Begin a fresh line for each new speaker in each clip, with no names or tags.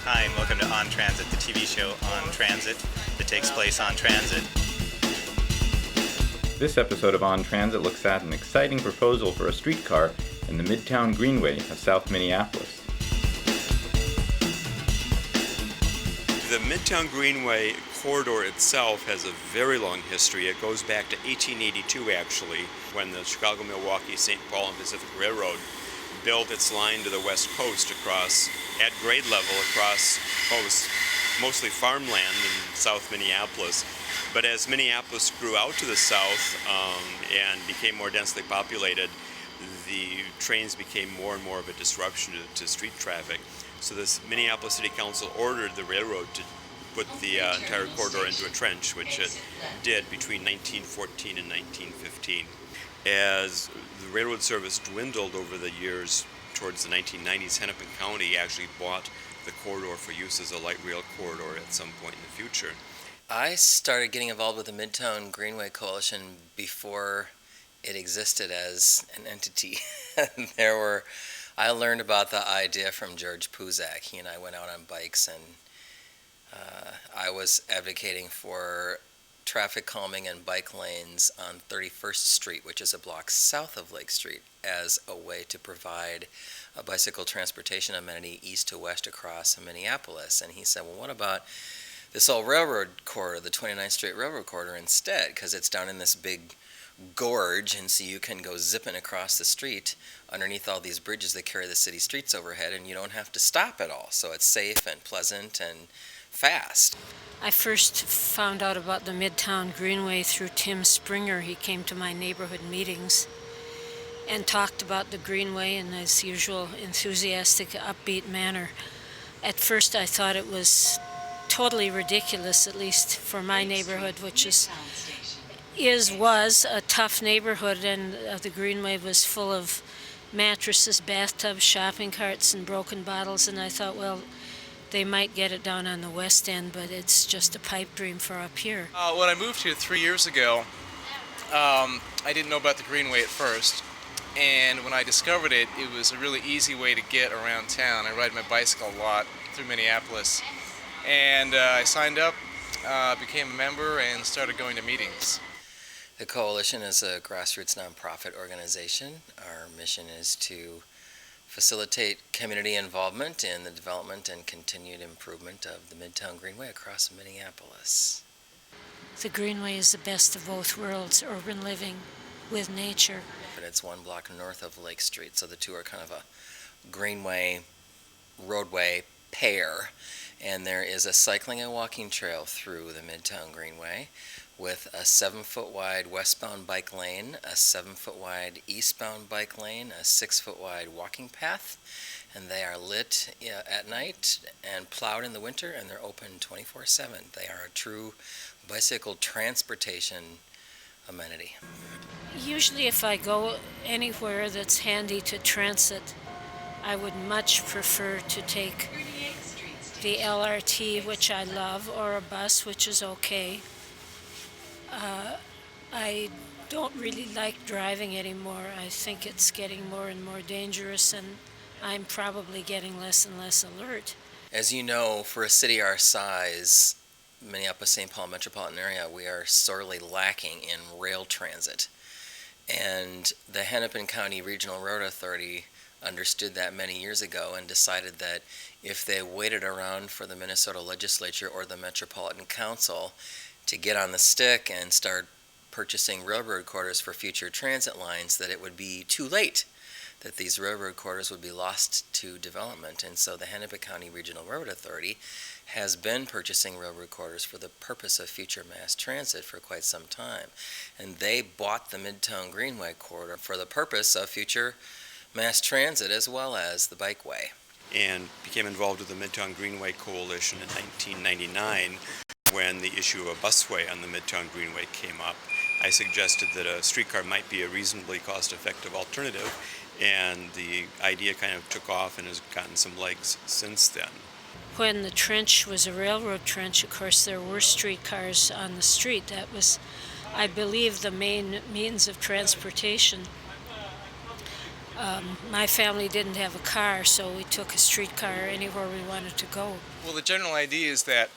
Hi, and welcome to On Transit, the TV show On Transit that takes place on transit. This episode of On Transit looks at an exciting proposal for a streetcar in the Midtown Greenway of South Minneapolis.
The Midtown Greenway corridor itself has a very long history. It goes back to 1882, actually, when the Chicago, Milwaukee, St. Paul and Pacific Railroad built its line to the west coast across, at grade level, across mostly farmland in South Minneapolis. But as Minneapolis grew out to the south and became more densely populated, the trains became more and more of a disruption to street traffic. So this Minneapolis City Council ordered the railroad to put the entire corridor into a trench, which it did between 1914 and 1915. As the railroad service dwindled over the years towards the 1990s, Hennepin County actually bought the corridor for use as a light rail corridor at some point in the future.
I started getting involved with the Midtown Greenway Coalition before it existed as an entity. I learned about the idea from George Puzak. He and I went out on bikes, and I was advocating for traffic calming and bike lanes on 31st Street, which is a block south of Lake Street, as a way to provide a bicycle transportation amenity east to west across Minneapolis. And he said, well, what about this old railroad corridor, the 29th Street Railroad corridor instead, because it's down in this big gorge, and so you can go zipping across the street underneath all these bridges that carry the city streets overhead, and you don't have to stop at all. So it's safe and pleasant and fast.
I first found out about the Midtown Greenway through Tim Springer. He came to my neighborhood meetings and talked about the Greenway in his usual enthusiastic, upbeat manner. At first I thought it was totally ridiculous, at least for my neighborhood, which was a tough neighborhood, and the Greenway was full of mattresses, bathtubs, shopping carts, and broken bottles, and I thought, well, they might get it down on the west end, but it's just a pipe dream for up here.
When I moved here 3 years ago, I didn't know about the Greenway at first, and when I discovered it, it was a really easy way to get around town. I ride my bicycle a lot through Minneapolis, and I signed up, became a member, and started going to meetings.
The Coalition is a grassroots nonprofit organization. Our mission is to facilitate community involvement in the development and continued improvement of the Midtown Greenway across Minneapolis.
The Greenway is the best of both worlds, urban living with nature.
But it's one block north of Lake Street, so the two are kind of a greenway roadway pair. And there is a cycling and walking trail through the Midtown Greenway with a 7-foot wide westbound bike lane, a 7-foot wide eastbound bike lane, a 6-foot wide walking path, and they are lit at night and plowed in the winter, and they're open 24/7. They are a true bicycle transportation amenity.
Usually if I go anywhere that's handy to transit, I would much prefer to take the LRT, which I love, or a bus, which is okay. I don't really like driving anymore. I think it's getting more and more dangerous, and I'm probably getting less and less alert.
As you know, for a city our size, Minneapolis-St. Paul metropolitan area, we are sorely lacking in rail transit. And the Hennepin County Regional Road Authority understood that many years ago and decided that if they waited around for the Minnesota legislature or the Metropolitan Council to get on the stick and start purchasing railroad corridors for future transit lines, that it would be too late, that these railroad corridors would be lost to development. And so the Hennepin County Regional Road Authority has been purchasing railroad corridors for the purpose of future mass transit for quite some time. And they bought the Midtown Greenway corridor for the purpose of future mass transit as well as the bikeway.
And became involved with the Midtown Greenway Coalition in 1999 when the issue of a busway on the Midtown Greenway came up. I suggested that a streetcar might be a reasonably cost-effective alternative, and the idea kind of took off and has gotten some legs since then.
When the trench was a railroad trench, of course, there were streetcars on the street. That was, I believe, the main means of transportation. My family didn't have a car, so we took a streetcar anywhere we wanted to go.
Well, the general idea is that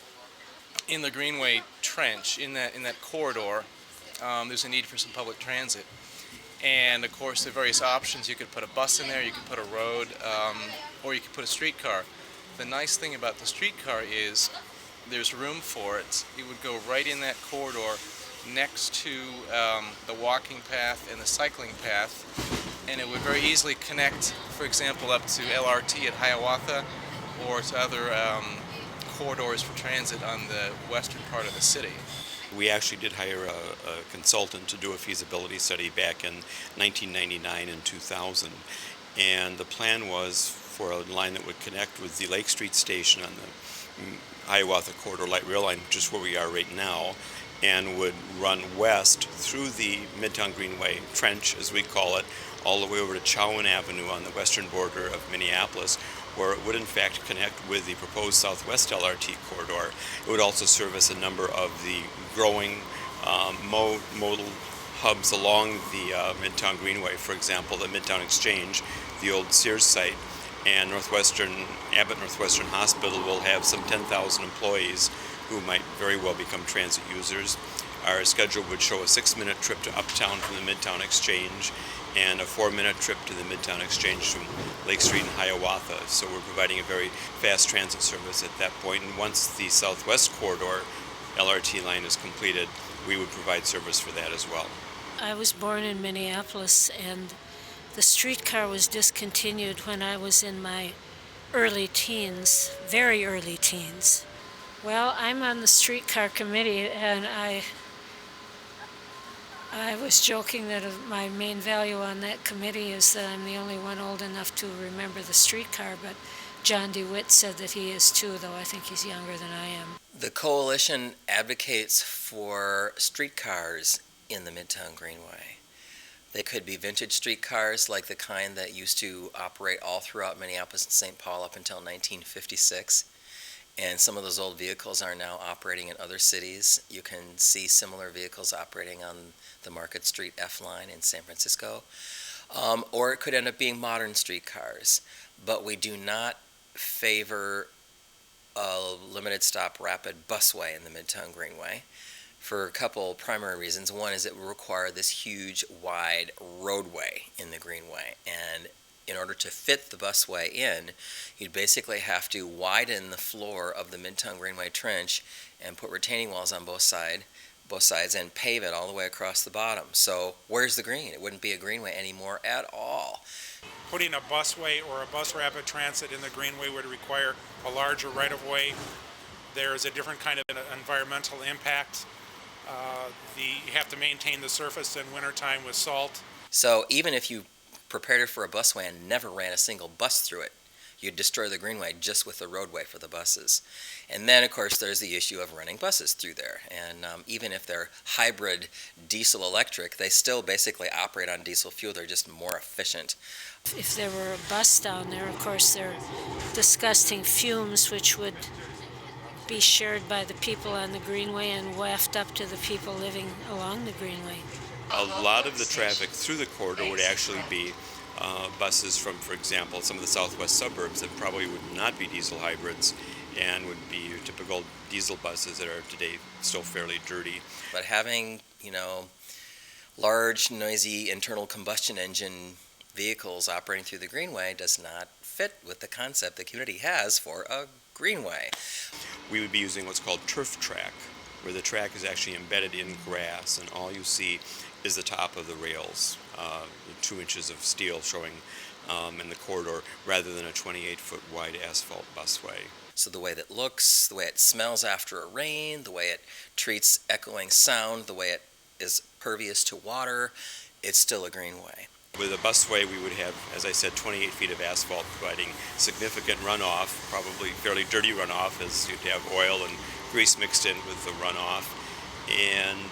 in the Greenway trench, in that corridor, there's a need for some public transit. And of course, there are various options. You could put a bus in there, you could put a road, or you could put a streetcar. The nice thing about the streetcar is there's room for it. It would go right in that corridor next to the walking path and the cycling path, and it would very easily connect, for example, up to LRT at Hiawatha or to other corridors for transit on the western part of the city.
We actually did hire a consultant to do a feasibility study back in 1999 and 2000, and the plan was for a line that would connect with the Lake Street station on the Hiawatha Corridor Light Rail Line, which is where we are right now, and would run west through the Midtown Greenway trench, as we call it, all the way over to Chowan Avenue on the western border of Minneapolis, where it would in fact connect with the proposed Southwest LRT corridor. It would also service a number of the growing modal hubs along the Midtown Greenway. For example, the Midtown Exchange, the old Sears site, and Abbott Northwestern Hospital will have some 10,000 employees who might very well become transit users. Our schedule would show a 6-minute trip to Uptown from the Midtown Exchange and a 4-minute trip to the Midtown Exchange from Lake Street and Hiawatha. So we're providing a very fast transit service at that point. And once the Southwest Corridor LRT line is completed, we would provide service for that as well.
I was born in Minneapolis, and the streetcar was discontinued when I was in my early teens, very early teens. Well, I'm on the streetcar committee, and I was joking that my main value on that committee is that I'm the only one old enough to remember the streetcar, but John DeWitt said that he is too, though I think he's younger than I am.
The coalition advocates for streetcars in the Midtown Greenway. They could be vintage streetcars like the kind that used to operate all throughout Minneapolis and St. Paul up until 1956. And some of those old vehicles are now operating in other cities. You can see similar vehicles operating on the Market Street F line in San Francisco. Or it could end up being modern streetcars. But we do not favor a limited stop rapid busway in the Midtown Greenway for a couple primary reasons. One is it will require this huge, wide roadway in the Greenway. And in order to fit the busway in, you'd basically have to widen the floor of the Midtown Greenway trench and put retaining walls on both sides and pave it all the way across the bottom. So where's the green? It wouldn't be a greenway anymore at all.
Putting a busway or a bus rapid transit in the Greenway would require a larger right-of-way. There is a different kind of environmental impact. You have to maintain the surface in wintertime with salt.
So even if you prepared it for a busway and never ran a single bus through it, you'd destroy the Greenway just with the roadway for the buses. And then, of course, there's the issue of running buses through there. And even if they're hybrid diesel-electric, they still basically operate on diesel fuel. They're just more efficient.
If there were a bus down there, of course, there are disgusting fumes which would be shared by the people on the Greenway and waft up to the people living along the Greenway.
A lot of the traffic through the corridor would actually be buses from, for example, some of the southwest suburbs that probably would not be diesel hybrids and would be your typical diesel buses that are today still fairly dirty.
But having, large, noisy internal combustion engine vehicles operating through the Greenway does not fit with the concept the community has for a Greenway.
We would be using what's called turf track, where the track is actually embedded in grass, and all you see is the top of the rails, 2 inches of steel showing in the corridor, rather than a 28-foot wide asphalt busway.
So the way that looks, the way it smells after a rain, the way it treats echoing sound, the way it is pervious to water, it's still a Greenway.
With a busway, we would have, as I said, 28 feet of asphalt providing significant runoff, probably fairly dirty runoff, as you'd have oil and grease mixed in with the runoff. And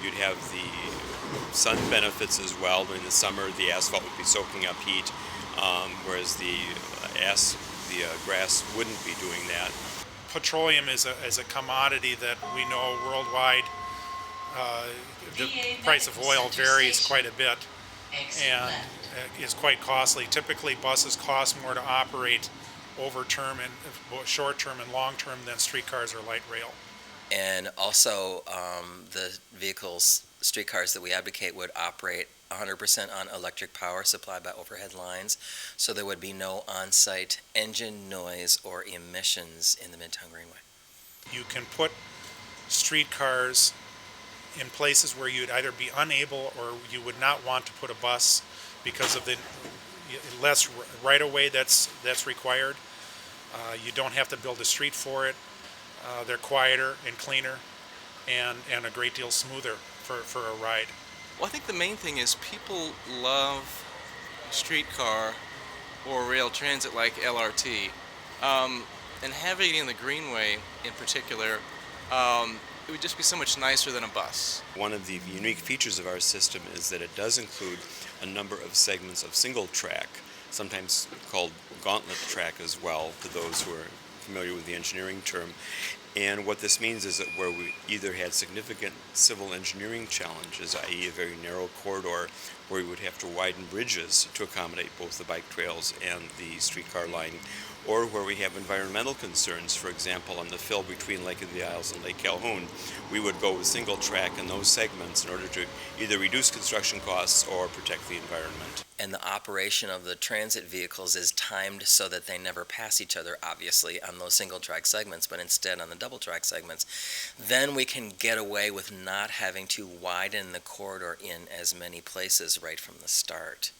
you'd have the sun benefits as well. During the summer, the asphalt would be soaking up heat, whereas the grass wouldn't be doing that.
Petroleum is a commodity that we know worldwide. The price of oil varies quite a bit, and is quite costly. Typically, buses cost more to operate over term and short term and long term than streetcars or light rail.
And also, the streetcars that we advocate would operate 100% on electric power supplied by overhead lines, so there would be no on-site engine noise or emissions in the Midtown Greenway.
You can put streetcars in places where you'd either be unable or you would not want to put a bus because of the less right-of-way that's required. You don't have to build a street for it. They're quieter and cleaner and a great deal smoother for a ride.
Well, I think the main thing is people love streetcar or rail transit like LRT. And having it in the Greenway in particular, it would just be so much nicer than a bus.
One of the unique features of our system is that it does include a number of segments of single track, sometimes called gauntlet track as well, to those who are familiar with the engineering term. And what this means is that where we either had significant civil engineering challenges, i.e. a very narrow corridor where we would have to widen bridges to accommodate both the bike trails and the streetcar line, or where we have environmental concerns, for example, on the fill between Lake of the Isles and Lake Calhoun, we would go with single track in those segments in order to either reduce construction costs or protect the environment.
And the operation of the transit vehicles is timed so that they never pass each other, obviously, on those single track segments, but instead on the double track segments. Then we can get away with not having to widen the corridor in as many places right from the start.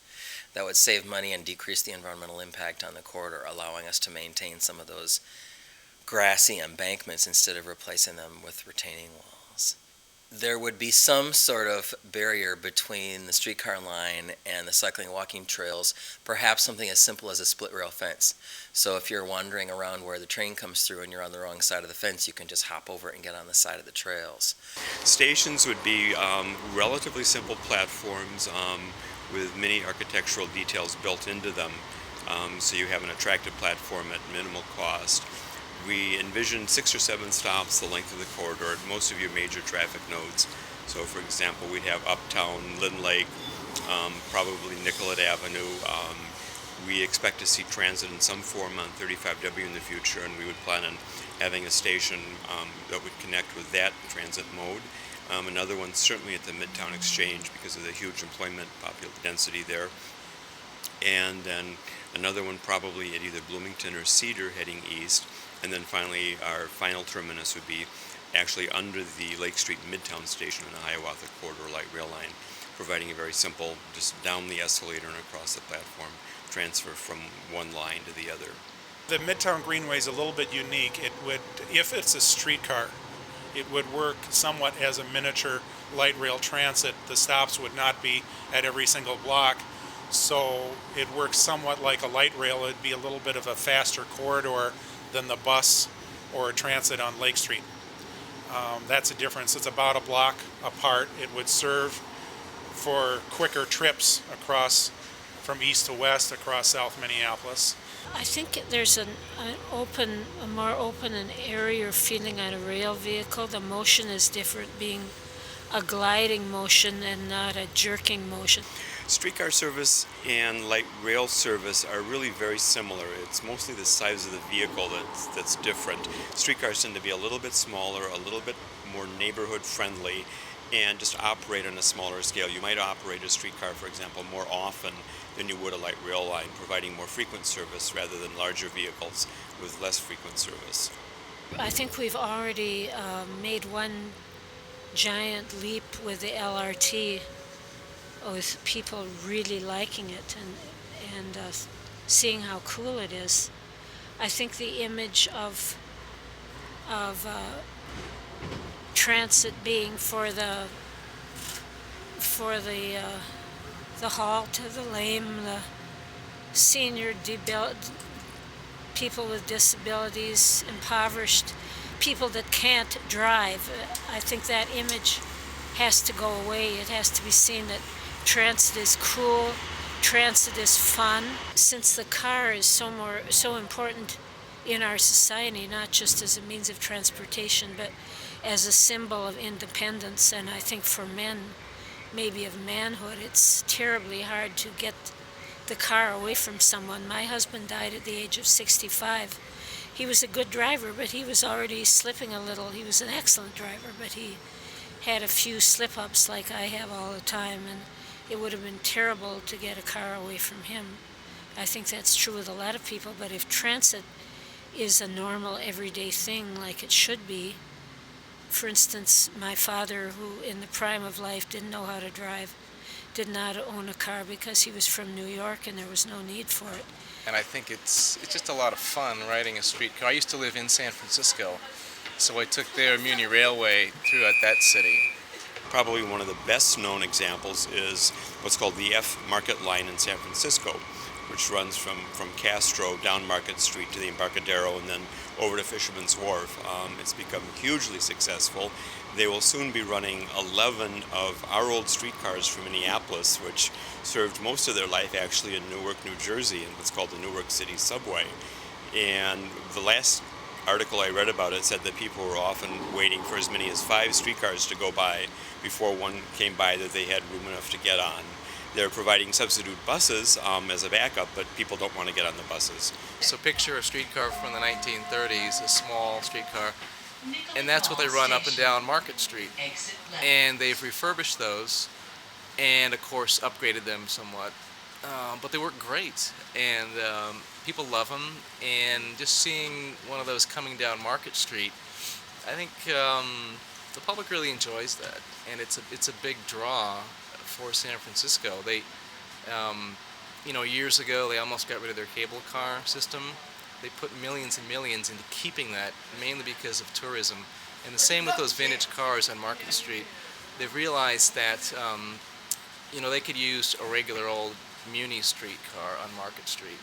That would save money and decrease the environmental impact on the corridor, allowing us to maintain some of those grassy embankments instead of replacing them with retaining walls. There would be some sort of barrier between the streetcar line and the cycling and walking trails, perhaps something as simple as a split rail fence. So if you're wandering around where the train comes through and you're on the wrong side of the fence, you can just hop over it and get on the side of the trails.
Stations would be relatively simple platforms with many architectural details built into them, so you have an attractive platform at minimal cost. We envision 6 or 7 stops the length of the corridor at most of your major traffic nodes. So for example, we'd have Uptown, Lynn Lake, probably Nicollet Avenue. We expect to see transit in some form on 35W in the future, and we would plan on having a station that would connect with that transit mode. Another one certainly at the Midtown Exchange because of the huge employment density there. And then another one probably at either Bloomington or Cedar heading east. And then finally, our final terminus would be actually under the Lake Street Midtown station on the Hiawatha Corridor light rail line, providing a very simple, just down the escalator and across the platform, transfer from one line to the other.
The Midtown Greenway is a little bit unique. It would, if it's a streetcar, it would work somewhat as a miniature light rail transit. The stops would not be at every single block, so it works somewhat like a light rail. It'd be a little bit of a faster corridor than the bus or a transit on Lake Street. That's a difference. It's about a block apart. It would serve for quicker trips across from east to west across South Minneapolis.
I think there's a more open and airier feeling on a rail vehicle. The motion is different, being a gliding motion and not a jerking motion.
Streetcar service and light rail service are really very similar. It's mostly the size of the vehicle that's different. Streetcars tend to be a little bit smaller, a little bit more neighborhood friendly, and just operate on a smaller scale. You might operate a streetcar, for example, more often than you would a light rail line, providing more frequent service rather than larger vehicles with less frequent service.
I think we've already made one giant leap with the LRT, with people really liking it and seeing how cool it is. I think the image of transit being for the halt, the lame, the senior, people with disabilities, impoverished, people that can't drive. I think that image has to go away. It has to be seen that transit is cool, transit is fun. Since the car is so important in our society, not just as a means of transportation, but as a symbol of independence, and I think for men maybe of manhood. It's terribly hard to get the car away from someone. My husband died at the age of 65. He was a good driver, but he was already slipping a little. He was an excellent driver, but he had a few slip-ups like I have all the time, and it would have been terrible to get a car away from him. I think that's true with a lot of people, but if transit is a normal, everyday thing like it should be, for instance, my father, who in the prime of life didn't know how to drive, did not own a car because he was from New York and there was no need for it.
And I think it's just a lot of fun riding a streetcar. I used to live in San Francisco, so I took their Muni Railway throughout that city.
Probably one of the best known examples is what's called the F Market Line in San Francisco, which runs from Castro down Market Street to the Embarcadero and then over to Fisherman's Wharf. It's become hugely successful. They will soon be running 11 of our old streetcars from Minneapolis, which served most of their life actually in Newark, New Jersey, in what's called the Newark City Subway. And the last article I read about it said that people were often waiting for as many as 5 streetcars to go by before one came by that they had room enough to get on. They're providing substitute buses as a backup, but people don't want to get on the buses.
So picture a streetcar from the 1930s, a small streetcar, and that's what they run up and down Market Street. And they've refurbished those and, of course, upgraded them somewhat. But they work great, and people love them. And just seeing one of those coming down Market Street, I think the public really enjoys that, and it's a big draw for San Francisco. They, years ago, they almost got rid of their cable car system. They put millions and millions into keeping that, mainly because of tourism. And the same with those vintage cars on Market Street. They've realized that, they could use a regular old Muni streetcar on Market Street.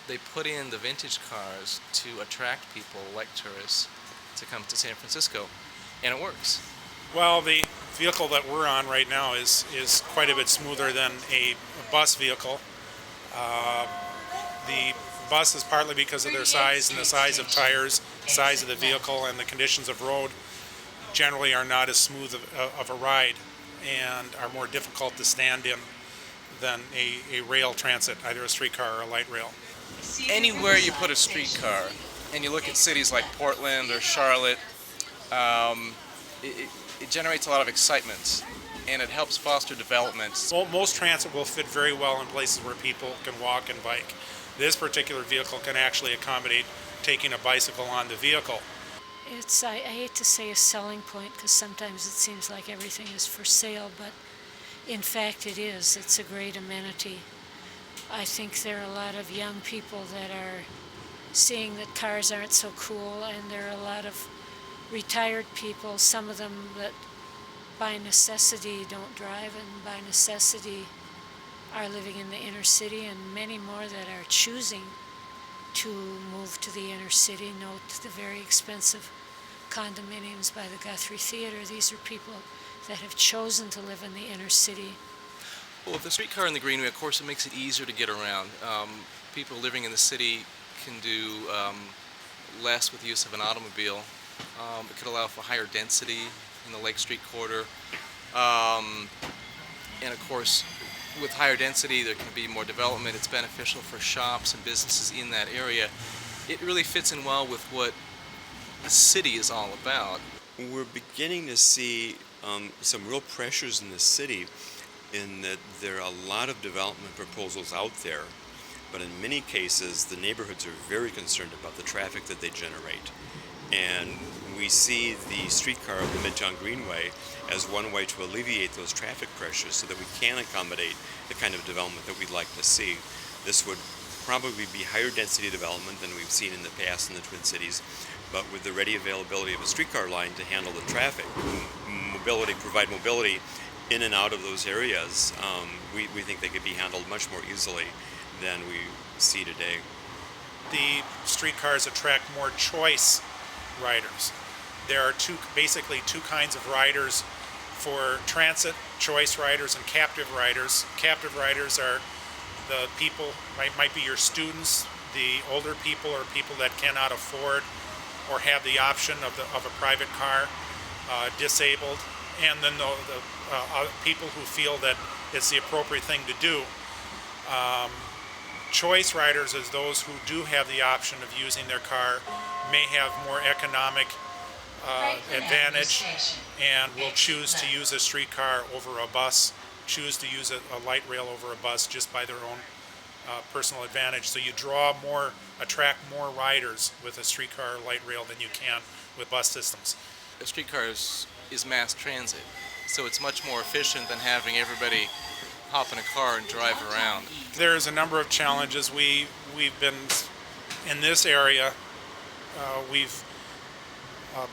They put in the vintage cars to attract people like tourists to come to San Francisco, and it works.
Well, the vehicle that we're on right now is quite a bit smoother than a bus vehicle. The bus is partly because of their size and the size of tires, size of the vehicle, and the conditions of road generally are not as smooth of a ride and are more difficult to stand in than a rail transit, either a streetcar or a light rail.
Anywhere you put a streetcar, and you look at cities like Portland or Charlotte, it generates a lot of excitement, and it helps foster development.
Well, most transit will fit very well in places where people can walk and bike. This particular vehicle can actually accommodate taking a bicycle on the vehicle.
It's, I hate to say a selling point because sometimes it seems like everything is for sale, but in fact it is. It's a great amenity. I think there are a lot of young people that are seeing that cars aren't so cool, and there are a lot of retired people, some of them that by necessity don't drive and by necessity are living in the inner city, and many more that are choosing to move to the inner city. Note the very expensive condominiums by the Guthrie Theater. These are people that have chosen to live in the inner city.
Well, with the streetcar in the Greenway, of course, it makes it easier to get around. People living in the city can do less with the use of an automobile. It could allow for higher density in the Lake Street corridor. And of course, with higher density, there can be more development. It's beneficial for shops and businesses in that area. It really fits in well with what the city is all about.
We're beginning to see some real pressures in the city in that there are a lot of development proposals out there, but in many cases the neighborhoods are very concerned about the traffic that they generate. And we see the streetcar of the Midtown Greenway as one way to alleviate those traffic pressures so that we can accommodate the kind of development that we'd like to see. This would probably be higher density development than we've seen in the past in the Twin Cities, but with the ready availability of a streetcar line to handle the traffic, provide mobility in and out of those areas, we think they could be handled much more easily than we see today.
The streetcars attract more choice riders. There are basically two kinds of riders for transit: choice riders and captive riders. Captive riders are the people, might be your students, the older people, or people that cannot afford or have the option of a private car, disabled, and then the people who feel that it's the appropriate thing to do. Choice riders is those who do have the option of using their car, may have more economic advantage, and will choose to use a streetcar over a bus, choose to use a light rail over a bus just by their own personal advantage. So you attract more riders with a streetcar or light rail than you can with bus systems.
A streetcar is mass transit, so it's much more efficient than having everybody hop in a car and drive around.
There's a number of challenges. We've been in this area. We've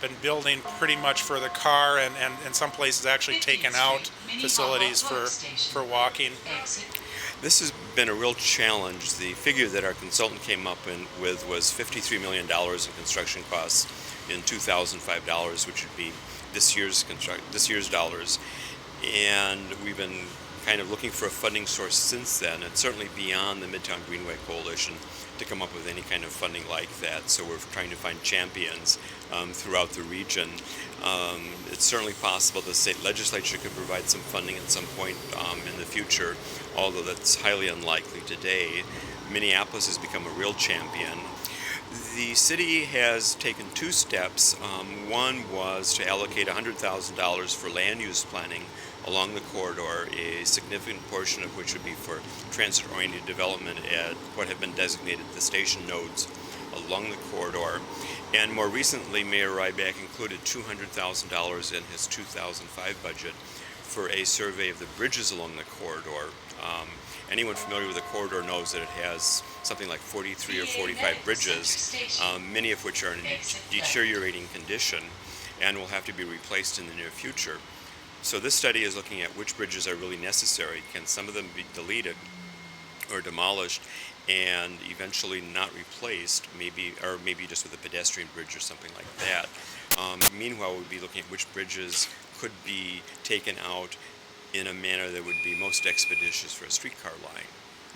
been building pretty much for the car, and in some places actually taken out facilities for walking.
This has been a real challenge. The figure that our consultant came up with was $53 million in construction costs in 2005 dollars, which would be this year's dollars. And we've been kind of looking for a funding source since then. It's certainly beyond the Midtown Greenway Coalition to come up with any kind of funding like that. So we're trying to find champions throughout the region. It's certainly possible the state legislature could provide some funding at some point in the future, although that's highly unlikely today. Minneapolis has become a real champion. The city has taken two steps. One was to allocate $100,000 for land use planning along the corridor, a significant portion of which would be for transit-oriented development at what have been designated the station nodes along the corridor. And more recently, Mayor Ryback included $200,000 in his 2005 budget for a survey of the bridges along the corridor. Anyone familiar with the corridor knows that it has something like 43 or 45 bridges, many of which are in deteriorating condition and will have to be replaced in the near future. So this study is looking at which bridges are really necessary. Can some of them be deleted or demolished and eventually not replaced, maybe just with a pedestrian bridge or something like that. Meanwhile, we'll be looking at which bridges could be taken out in a manner that would be most expeditious for a streetcar line.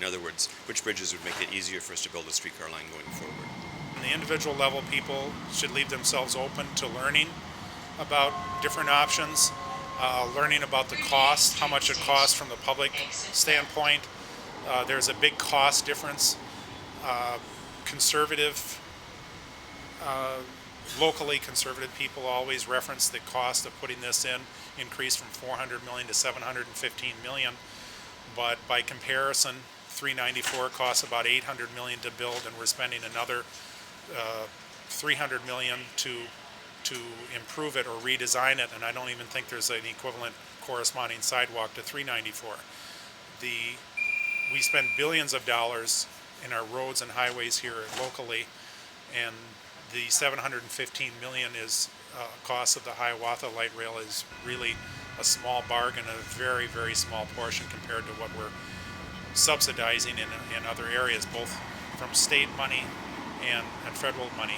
In other words, which bridges would make it easier for us to build a streetcar line going forward.
On the individual level, people should leave themselves open to learning about different options, learning about the cost, how much it costs from the public standpoint. There's a big cost difference. Locally conservative people always reference the cost of putting this in increased from $400 million to $715 million, but by comparison, 394 costs about $800 million to build, and we're spending another $300 million to improve it or redesign it, and I don't even think there's an equivalent corresponding sidewalk to 394. We spend billions of dollars in our roads and highways here locally, and the $715 million is cost of the Hiawatha Light Rail is really a small bargain, a very, very small portion compared to what we're subsidizing in other areas, both from state money and federal money.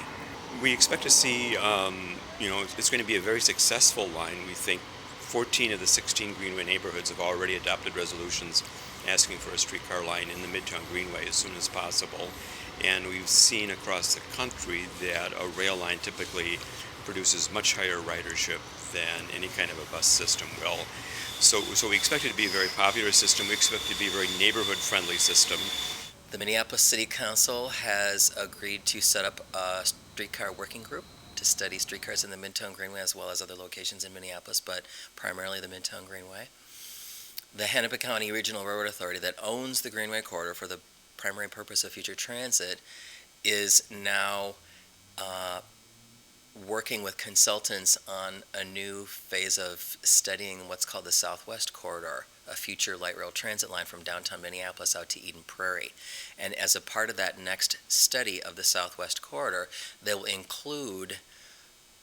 We expect to see, it's going to be a very successful line. We think 14 of the 16 Greenway neighborhoods have already adopted resolutions asking for a streetcar line in the Midtown Greenway as soon as possible. And we've seen across the country that a rail line typically produces much higher ridership than any kind of a bus system will. So we expect it to be a very popular system. We expect it to be a very neighborhood-friendly system.
The Minneapolis City Council has agreed to set up a streetcar working group to study streetcars in the Midtown Greenway as well as other locations in Minneapolis, but primarily the Midtown Greenway. The Hennepin County Regional Railroad Authority that owns the Greenway corridor for the primary purpose of future transit is now working with consultants on a new phase of studying what's called the Southwest Corridor, a future light rail transit line from downtown Minneapolis out to Eden Prairie. And as a part of that next study of the Southwest Corridor, they will include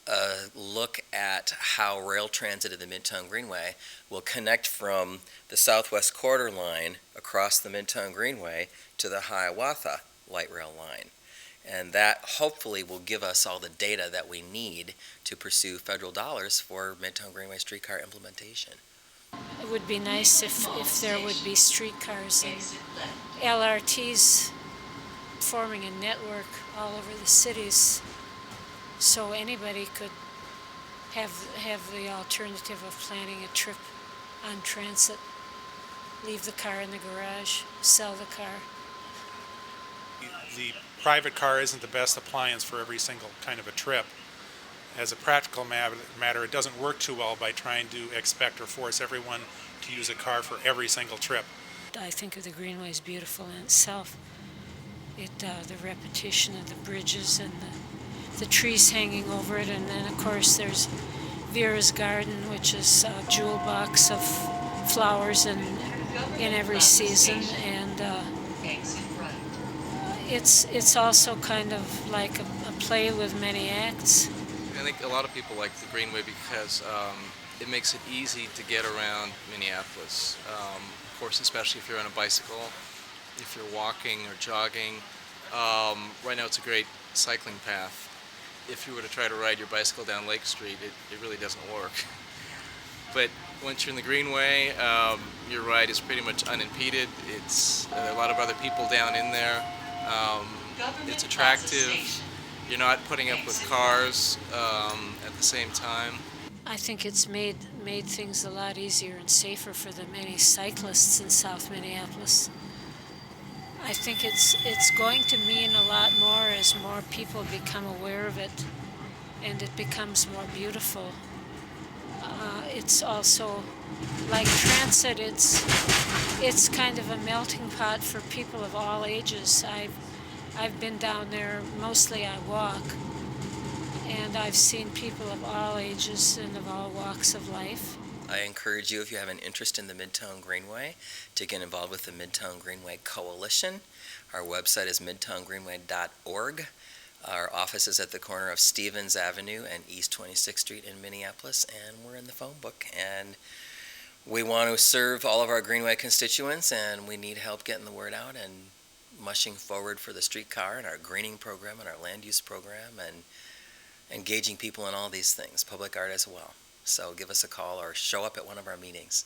a look at how rail transit in the Midtown Greenway will connect from the Southwest Corridor line across the Midtown Greenway to the Hiawatha light rail line. And that hopefully will give us all the data that we need to pursue federal dollars for Midtown Greenway streetcar implementation.
It would be nice if there would be streetcars and LRTs forming a network all over the cities so anybody could have the alternative of planning a trip on transit. Leave the car in the garage, sell the car.
The private car isn't the best appliance for every single kind of a trip. As a practical matter, it doesn't work too well by trying to expect or force everyone to use a car for every single trip.
I think of the Greenway as beautiful in itself. The repetition of the bridges and the trees hanging over it, and then of course there's Vera's Garden, which is a jewel box of flowers in every season, and it's also kind of like a play with many acts.
I think a lot of people like the Greenway because it makes it easy to get around Minneapolis. Of course, especially if you're on a bicycle, if you're walking or jogging. Right now it's a great cycling path. If you were to try to ride your bicycle down Lake Street, it really doesn't work. But once you're in the Greenway, your ride is pretty much unimpeded. It's a lot of other people down in there. It's attractive. You're not putting up with cars at the same time.
I think it's made things a lot easier and safer for the many cyclists in South Minneapolis. I think it's going to mean a lot more as more people become aware of it and it becomes more beautiful. It's also like transit. It's kind of a melting pot for people of all ages. I've been down there. Mostly I walk, and I've seen people of all ages and of all walks of life.
I encourage you, if you have an interest in the Midtown Greenway, to get involved with the Midtown Greenway Coalition. Our website is midtowngreenway.org. Our office is at the corner of Stevens Avenue and East 26th Street in Minneapolis, and we're in the phone book. And we want to serve all of our Greenway constituents, and we need help getting the word out and mushing forward for the streetcar and our greening program and our land use program and engaging people in all these things, public art as well. So give us a call or show up at one of our meetings.